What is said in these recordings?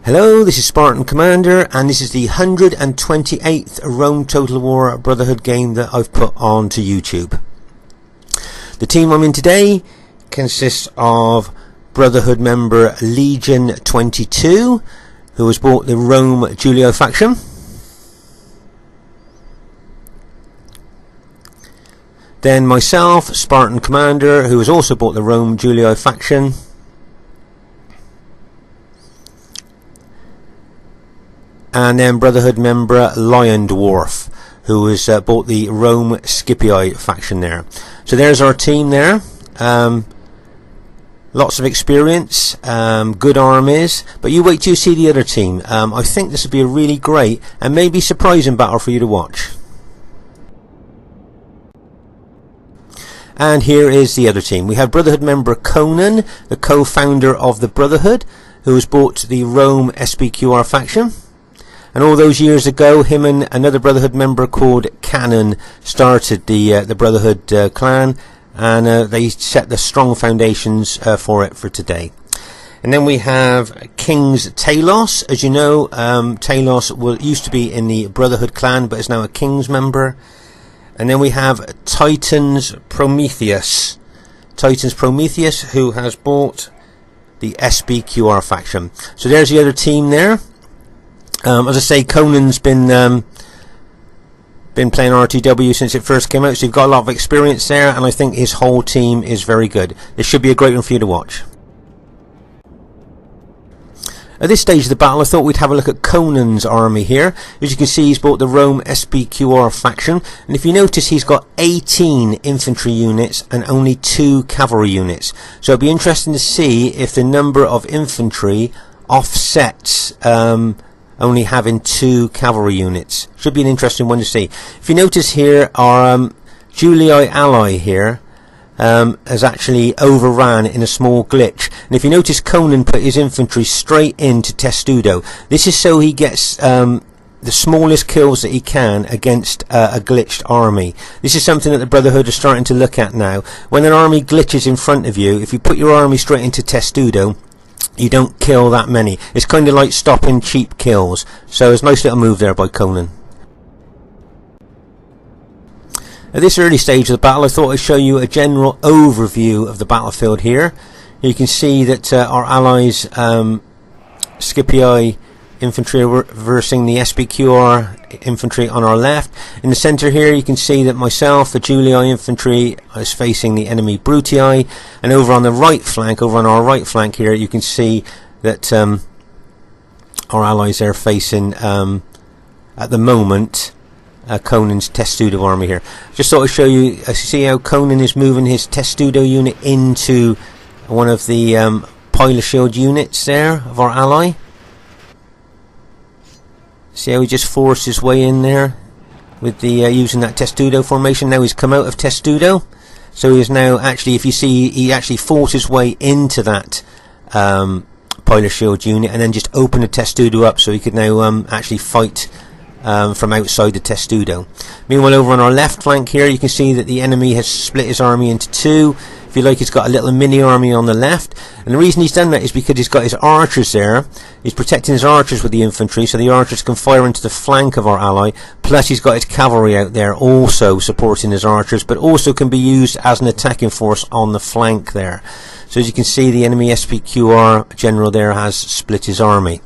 Hello, this is Spartan Commander, and this is the 128th Rome Total War Brotherhood game that I've put onto YouTube. The team I'm in today consists of Brotherhood member Legion 22, who has bought the Rome Julio faction. Then myself, Spartan Commander, who has also bought the Rome Julio faction. And then Brotherhood member Lion Dwarf, who has bought the Rome Scipii faction there. So there's our team there. Lots of experience, good armies, but you wait till you see the other team. I think this will be a really great and maybe surprising battle for you to watch. And here is the other team. We have Brotherhood member Conan, the co-founder of the Brotherhood, who has bought the Rome SPQR faction. And all those years ago, him and another Brotherhood member called Cannon started the Brotherhood clan, and they set the strong foundations for it for today. And then we have King's Talos. As you know, Talos used to be in the Brotherhood clan, but is now a King's member. And then we have Titan's Prometheus. Titan's Prometheus, who has bought the SPQR faction. So there's the other team there. As I say, Conan's been playing RTW since it first came out, so you've got a lot of experience there, and I think his whole team is very good. This should be a great one for you to watch. At this stage of the battle, I thought we'd have a look at Conan's army here. As you can see, he's bought the Rome SPQR faction, and if you notice, he's got 18 infantry units and only 2 cavalry units. So it'll be interesting to see if the number of infantry offsets only having 2 cavalry units. Should be an interesting one to see. If you notice here, our Julii ally here has actually overran in a small glitch. And if you notice, Conan put his infantry straight into Testudo. This is so he gets the smallest kills that he can against a glitched army. This is something that the Brotherhood are starting to look at now. When an army glitches in front of you, if you put your army straight into Testudo, you don't kill that many. It's kind of like stopping cheap kills. So it's a nice little move there by Conan. At this early stage of the battle, I thought I'd show you a general overview of the battlefield here. You can see that our allies Scipii infantry are versing the SPQR infantry on our left. In the centre here, you can see that myself, the Julii infantry, is facing the enemy Brutii, and over on the right flank, over on our right flank here, you can see that our allies are facing at the moment Conan's Testudo army here. Just thought I'd show you, see how Conan is moving his Testudo unit into one of the pilot shield units there of our ally. See how he just forced his way in there with the using that Testudo formation. Now he's come out of Testudo, so he is now actually, if you see, he actually forced his way into that pilot shield unit and then just opened the Testudo up, so he could now actually fight from outside the Testudo. Meanwhile, over on our left flank here, you can see that the enemy has split his army into 2. If you like, he's got a little mini army on the left, and the reason he's done that is because he's got his archers there. He's protecting his archers with the infantry, so the archers can fire into the flank of our ally, plus he's got his cavalry out there also supporting his archers, but also can be used as an attacking force on the flank there. So as you can see, the enemy SPQR general there has split his army.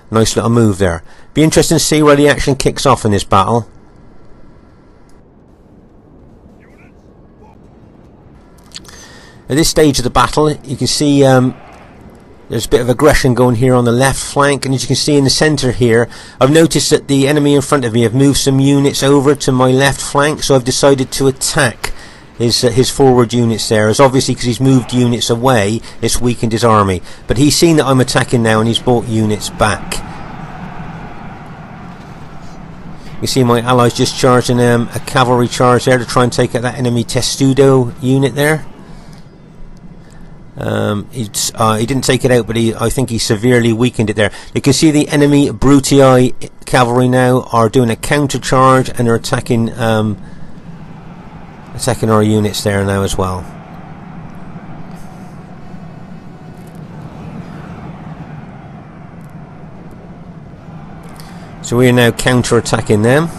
Nice little move there. Be interesting to see where the action kicks off in this battle. At this stage of the battle, you can see there's a bit of aggression going here on the left flank, and as you can see in the centre here, I've noticed that the enemy in front of me have moved some units over to my left flank, so I've decided to attack his forward units there, as obviously because he's moved units away, it's weakened his army. But he's seen that I'm attacking now, and he's brought units back. You see my allies just charging a cavalry charge there to try and take out that enemy Testudo unit there. He didn't take it out, but I think he severely weakened it there. You can see the enemy Brutii cavalry now are doing a counter charge, and they're attacking our units there now as well. So we are now counter-attacking them.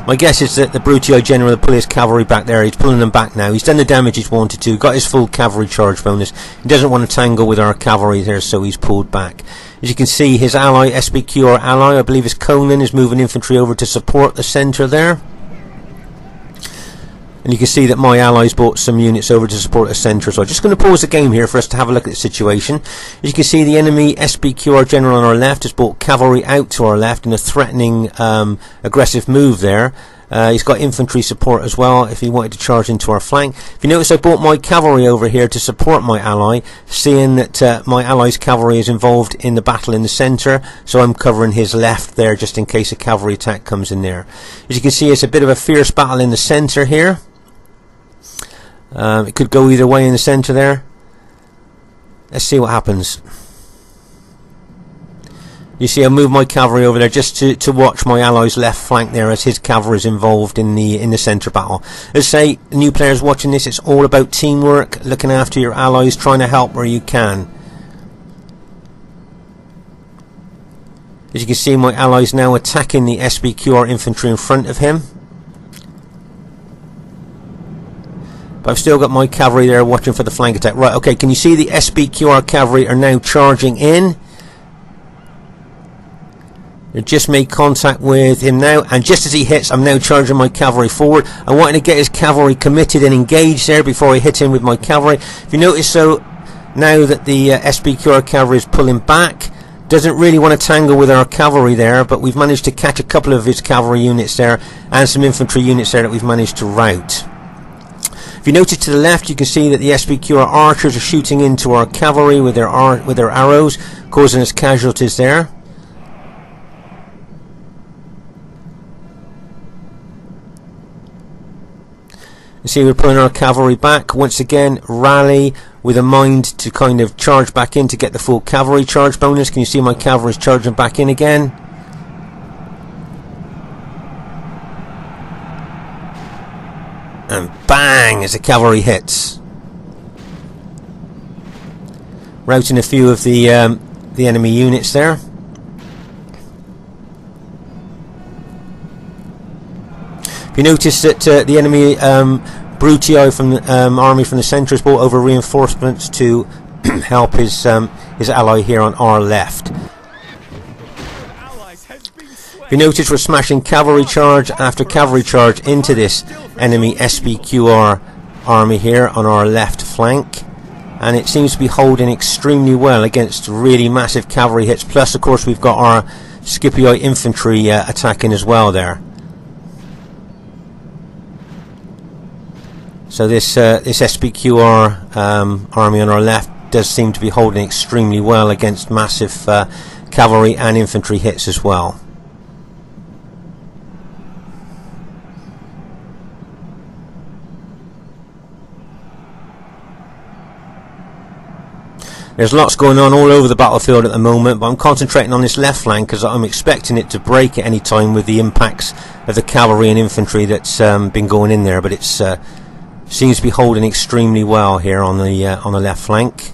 My guess is that the Brutii general will pull his cavalry back there. He's pulling them back now. He's done the damage he's wanted to. Got his full cavalry charge bonus. He doesn't want to tangle with our cavalry there, so he's pulled back. As you can see, his ally, SBQ, ally, I believe is Conan, is moving infantry over to support the centre there. And you can see that my allies brought some units over to support the centre. So I'm just going to pause the game here for us to have a look at the situation. As you can see, the enemy SBQR general on our left has brought cavalry out to our left in a threatening, aggressive move there. He's got infantry support as well if he wanted to charge into our flank. If you notice, I brought my cavalry over here to support my ally, seeing that my ally's cavalry is involved in the battle in the centre, so I'm covering his left there just in case a cavalry attack comes in there. As you can see, it's a bit of a fierce battle in the centre here. It could go either way in the centre there. Let's see what happens. You see, I move my cavalry over there just to watch my ally's left flank there as his cavalry is involved in the centre battle. As I say, new players watching this, it's all about teamwork, looking after your allies, trying to help where you can. As you can see, my allies now attacking the SBQR infantry in front of him. But I've still got my cavalry there watching for the flank attack. Right, okay, can you see the SBQR cavalry are now charging in? They just made contact with him now, and just as he hits, I'm now charging my cavalry forward. I wanted to get his cavalry committed and engaged there before I hit him with my cavalry. If you notice, so now that the SBQR cavalry is pulling back, doesn't really want to tangle with our cavalry there, but we've managed to catch a couple of his cavalry units there and some infantry units there that we've managed to rout. If you notice to the left, you can see that the SBQR archers are shooting into our cavalry with their arrows, causing us casualties there. You see, we're pulling our cavalry back once again. Rally with a mind to kind of charge back in to get the full cavalry charge bonus. Can you see my cavalry is charging back in again? And bang, as the cavalry hits, routing a few of the enemy units there. If you notice that the enemy Brutii from the army from the centre has brought over reinforcements to help his ally here on our left. If you notice, we're smashing cavalry charge after cavalry charge into this enemy SBQR army here on our left flank, and it seems to be holding extremely well against really massive cavalry hits. Plus, of course, we've got our Scipii infantry attacking as well there. So this SBQR army on our left does seem to be holding extremely well against massive cavalry and infantry hits as well. There's lots going on all over the battlefield at the moment, but I'm concentrating on this left flank because I'm expecting it to break at any time with the impacts of the cavalry and infantry that's been going in there. But it's seems to be holding extremely well here on the left flank.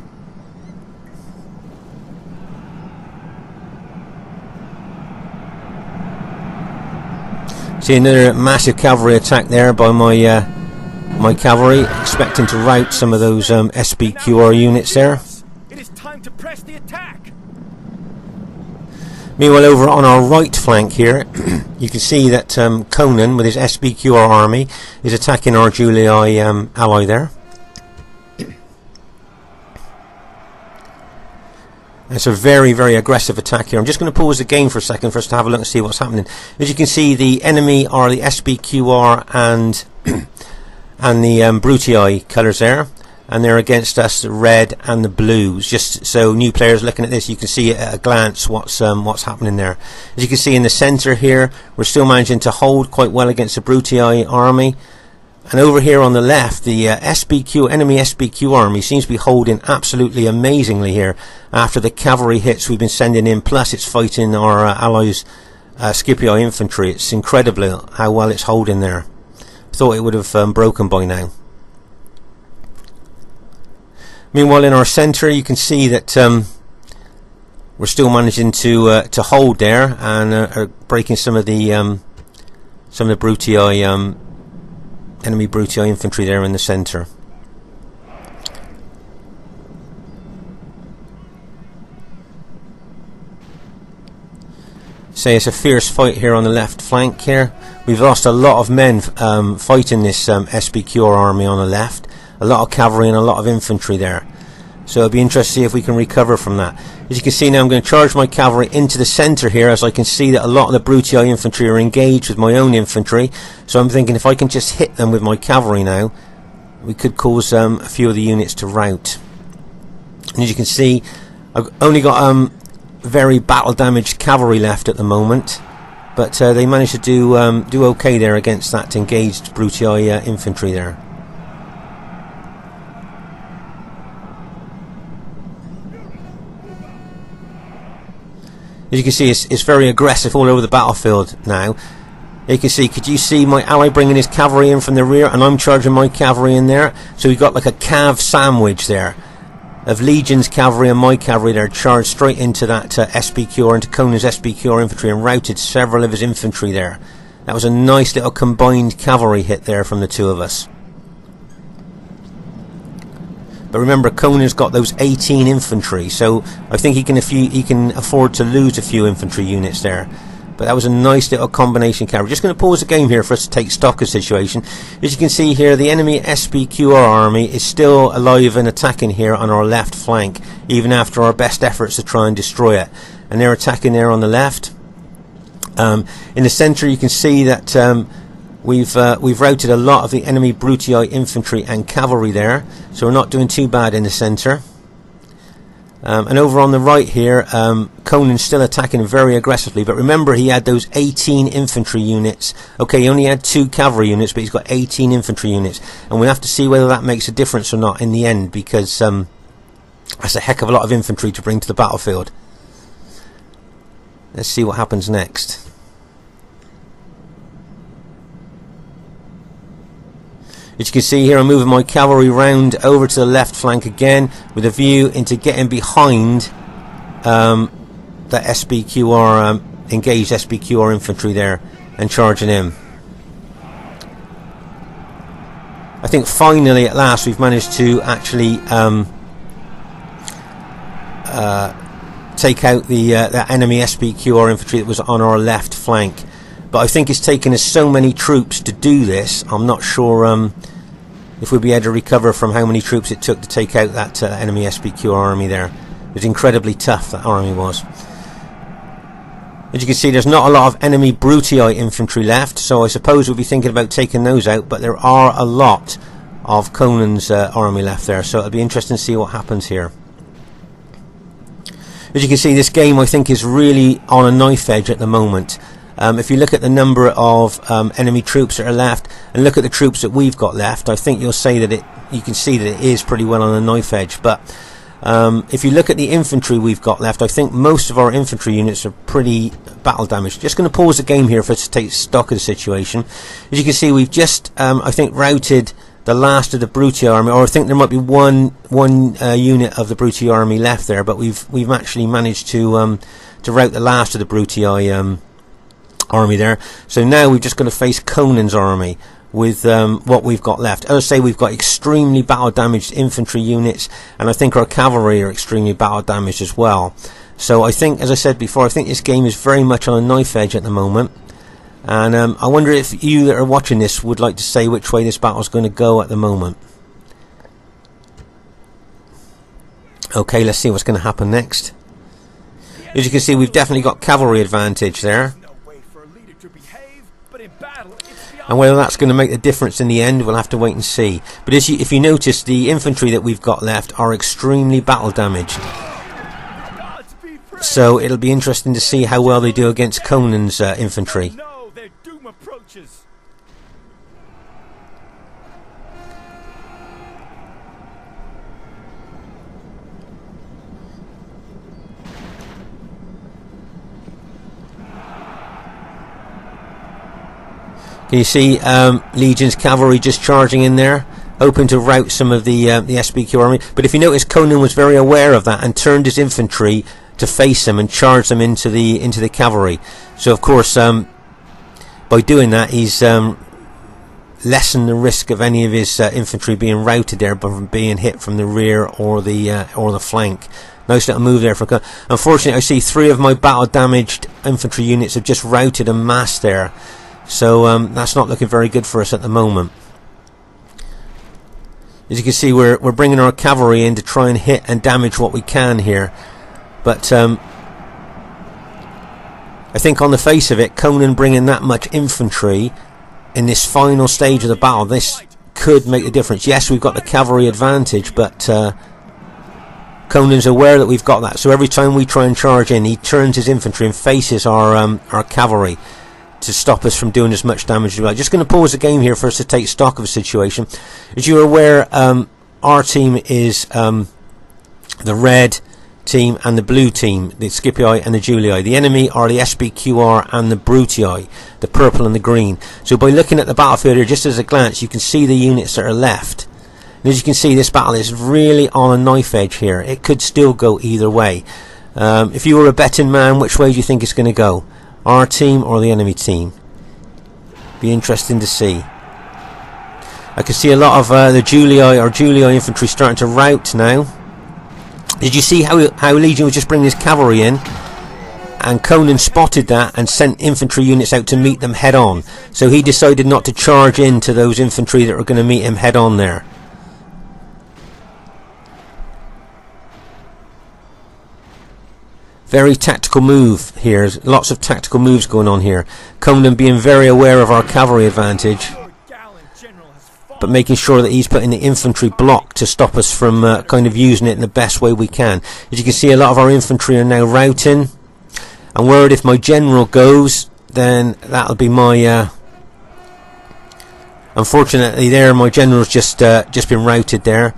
See another massive cavalry attack there by my cavalry, expecting to rout some of those SBQR units there. To press the attack. Meanwhile, over on our right flank here, you can see that Conan with his SBQR army is attacking our Julii ally there. It's a very, very aggressive attack here. I'm just going to pause the game for a second for us to have a look and see what's happening. As you can see, the enemy are the SBQR and the Brutii colours there. And they're against us, the red and the blues. Just so new players looking at this, you can see at a glance what's happening there. As you can see in the centre here, we're still managing to hold quite well against the Brutii army. And over here on the left, the enemy SBQ army seems to be holding absolutely amazingly here after the cavalry hits we've been sending in. Plus, it's fighting our allies' Scipii infantry. It's incredible how well it's holding there. Thought it would have broken by now. Meanwhile, in our centre, you can see that we're still managing to hold there, and are breaking some of the Brutii enemy Brutii infantry there in the centre. Say it's a fierce fight here on the left flank here. We've lost a lot of men fighting this SBQR army on the left. A lot of cavalry and a lot of infantry there. So it'll be interesting to see if we can recover from that. As you can see now, I'm going to charge my cavalry into the centre here, as I can see that a lot of the Brutii infantry are engaged with my own infantry. So I'm thinking if I can just hit them with my cavalry now, we could cause a few of the units to rout. And as you can see, I've only got very battle damaged cavalry left at the moment, but they managed to do okay there against that engaged Brutii infantry there. As you can see, it's very aggressive all over the battlefield now. You can see, could you see my ally bringing his cavalry in from the rear, and I'm charging my cavalry in there? So we've got like a cav sandwich there of Legion's cavalry and my cavalry there, charged straight into that SBQR, into Conan's SBQR infantry, and routed several of his infantry there. That was a nice little combined cavalry hit there from the two of us. But remember, Conan's got those 18 infantry, so I think he can afford to lose a few infantry units there. But that was a nice little combination cavalry. Just going to pause the game here for us to take stock of the situation. As you can see here, the enemy SBQR army is still alive and attacking here on our left flank, even after our best efforts to try and destroy it. And they're attacking there on the left. In the centre, you can see that we've routed a lot of the enemy Brutii infantry and cavalry there, so we're not doing too bad in the centre. And over on the right here, Conan's still attacking very aggressively, but remember, he had those 18 infantry units. Okay, he only had 2 cavalry units, but he's got 18 infantry units, and we'll have to see whether that makes a difference or not in the end, because that's a heck of a lot of infantry to bring to the battlefield. Let's see what happens next. As you can see here, I'm moving my cavalry round over to the left flank again, with a view into getting behind that SBQR, engaged SBQR infantry there, and charging in. I think finally, at last, we've managed to actually take out the enemy SBQR infantry that was on our left flank. But I think it's taken us so many troops to do this. I'm not sure if we'll be able to recover from how many troops it took to take out that enemy SBQR army there. It was incredibly tough, that army was. As you can see, there's not a lot of enemy Brutii infantry left, so I suppose we'll be thinking about taking those out, but there are a lot of Conan's army left there, so it'll be interesting to see what happens here. As you can see, this game, I think, is really on a knife edge at the moment. If you look at the number of enemy troops that are left, and look at the troops that we've got left, I think you'll say that you can see that it is pretty well on a knife edge. But if you look at the infantry we've got left, I think most of our infantry units are pretty battle damaged. Just going to pause the game here for us to take stock of the situation. As you can see, we've just, I think, routed the last of the Brutii army, or I think there might be one unit of the Brutii army left there, but we've actually managed to rout the last of the Brutii army there. So now we've just got to face Conan's army with what we've got left. As I say, we've got extremely battle damaged infantry units, and I think our cavalry are extremely battle damaged as well. So I think, as I said before, I think this game is very much on a knife edge at the moment. And I wonder if you that are watching this would like to say which way this battle is going to go at the moment. Okay, let's see what's going to happen next. As you can see, we've definitely got cavalry advantage there. And whether that's going to make a difference in the end, we'll have to wait and see. But if you notice, the infantry that we've got left are extremely battle damaged. So it'll be interesting to see how well they do against Conan's infantry. Can you see Legion's cavalry just charging in there, hoping to rout some of the SBQ army? But if you notice, Conan was very aware of that and turned his infantry to face them and charge them into the cavalry. So of course, by doing that, he's lessened the risk of any of his infantry being routed there, but from being hit from the rear or the flank. Nice little move there for. Unfortunately, I see 3 of my battle damaged infantry units have just routed en masse there, so that's not looking very good for us at the moment. As you can see, we're bringing our cavalry in to try and hit and damage what we can here, but I think on the face of it, Conan bringing that much infantry in this final stage of the battle, this could make a difference. Yes, we've got the cavalry advantage, but Conan's aware that we've got that, so every time we try and charge in, he turns his infantry and faces our cavalry to stop us from doing as much damage as we like. Just going to pause the game here for us to take stock of the situation. As you're aware, our team is the red team and the blue team, the Scipii and the Julii. The enemy are the SBQR and the Brutii, the purple and the green. So by looking at the battlefield here, just as a glance, you can see the units that are left. And as you can see, this battle is really on a knife edge here. It could still go either way. If you were a betting man, which way do you think it's going to go? Our team or the enemy team? Be interesting to see. I can see a lot of the Julii infantry starting to rout now. Did you see how Legion was just bringing his cavalry in, and Conan spotted that and sent infantry units out to meet them head on, so he decided not to charge into those infantry that were going to meet him head on there. Very tactical move here. Lots of tactical moves going on here. Conan being very aware of our cavalry advantage, but making sure that he's putting the infantry block to stop us from kind of using it in the best way we can. As you can see, a lot of our infantry are now routing. I'm worried if my general goes, then that'll be my... Unfortunately there, my general's just been routed there.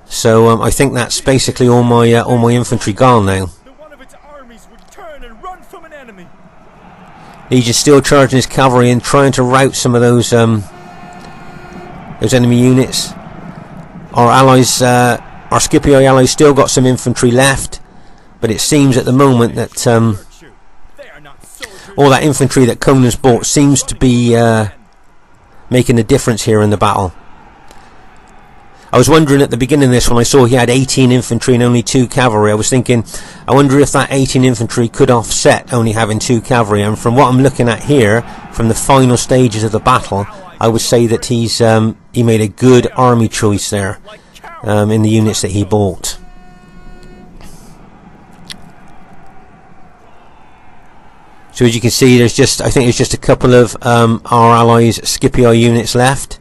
So I think that's basically all my infantry gone now. Legion's still charging his cavalry and trying to rout some of those enemy units. Our allies, our Scipii allies, still got some infantry left, but it seems at the moment that all that infantry that Conan's bought seems to be making a difference here in the battle. I was wondering at the beginning of this, when I saw he had 18 infantry and only 2 cavalry, I was thinking, I wonder if that 18 infantry could offset only having 2 cavalry. And from what I'm looking at here, from the final stages of the battle, I would say that he made a good army choice there in the units that he bought. So as you can see, I think there's just a couple of our allies' Scipii units left.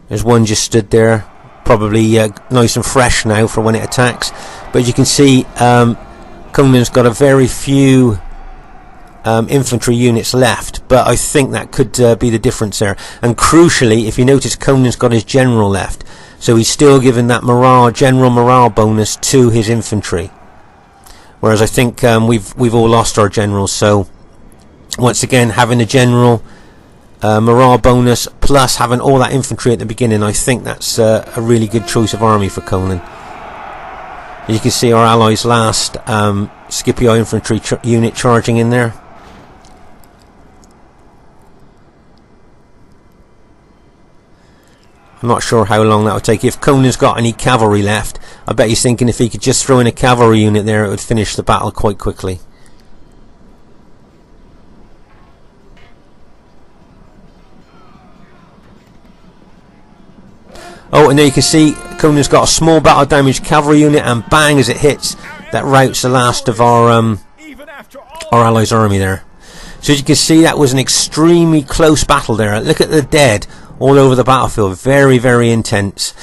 There's one just stood there, probably nice and fresh now for when it attacks. But as you can see, Conan's got a very few infantry units left, but I think that could be the difference there. And crucially, if you notice, Conan's got his general left, so he's still giving that general morale bonus to his infantry. Whereas I think we've all lost our generals. So once again, having a general morale bonus plus having all that infantry at the beginning, I think that's a really good choice of army for Conan. You can see our allies' last Scipii infantry unit charging in there. I'm not sure how long that would take. If Conan's got any cavalry left, I bet he's thinking if he could just throw in a cavalry unit there, it would finish the battle quite quickly. Oh, and there you can see Conan's got a small battle damage cavalry unit, and bang, as it hits, that routs the last of our allies' army there. So as you can see, that was an extremely close battle there. Look at the dead all over the battlefield. Very, very intense.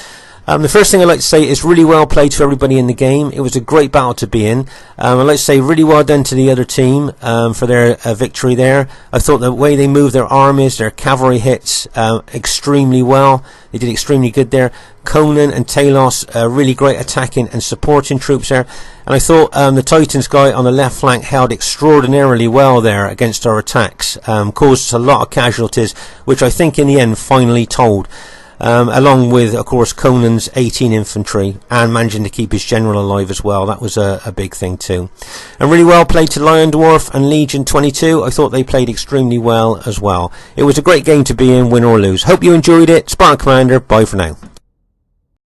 The first thing I'd like to say is really well played to everybody in the game. It was a great battle to be in. I'd like to say really well done to the other team for their victory there. I thought the way they moved their armies, their cavalry hits extremely well. They did extremely good there. Conan and Talos, really great attacking and supporting troops there. And I thought the Titans guy on the left flank held extraordinarily well there against our attacks. Caused us a lot of casualties, which I think in the end finally told. along with, of course, Conan's 18 infantry, and managing to keep his general alive as well. That was a big thing too. And really well played to Lion Dwarf and Legion 22. I thought they played extremely well as well. It was a great game to be in, win or lose. Hope you enjoyed it. Spartan Commander, bye for now.